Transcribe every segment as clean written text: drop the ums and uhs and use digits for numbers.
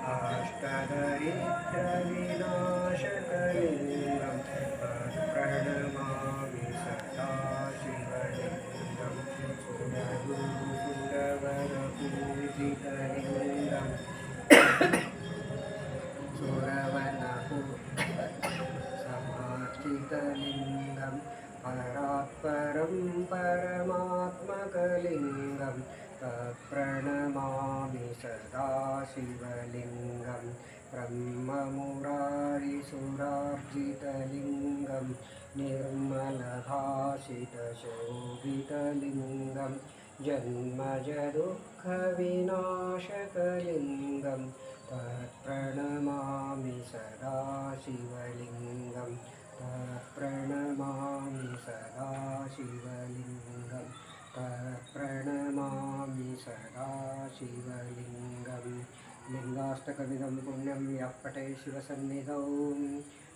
अष्टदरिद्रविनाशकलिङ्गं प्रणमामि सदा शिवलिङ्गं सुरगुरुसुरवरपूजितलिङ्गं सुरवनपुसमार्चितलिङ्गं परात्परं परमात्मकलिङ्गं तत्प्रणमामि सदा शिवलिङ्गं ब्रह्ममुरारिसुरार्जितलिङ्गं निर्मलभासितशोभितलिङ्गं जन्मजदुःखविनाशकलिङ्गं तत्प्रणमामि सदा शिवलिङ्गं तत्प्रणमामि सदा शिवलिङ्गं तत्प्रणमामि सदा शिवलिङ्गं लिङ्गाष्टकमिदं पुण्यं यः पठे शिवसन्निधौ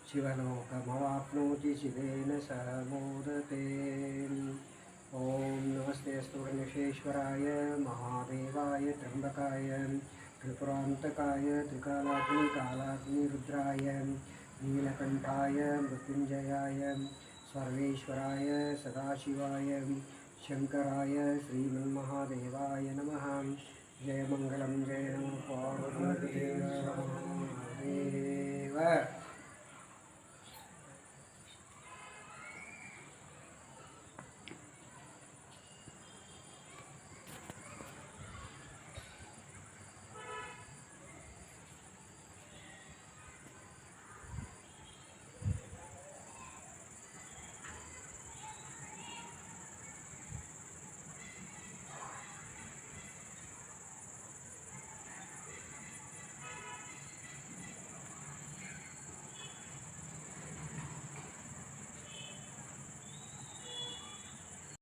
शिवलोकमवाप्नोति शिवेन सह मोदते। ॐ नमस्ते अस्तु गणेशेश्वराय महादेवाय त्र्यम्बकाय त्रिपुरान्तकाय त्रिकालाग्निरुद्राय नीलकण्ठाय मृत्युञ्जयाय सर्वेश्वराय सदाशिवाय शङ्कराय श्रीमन्महादेवाय नमः।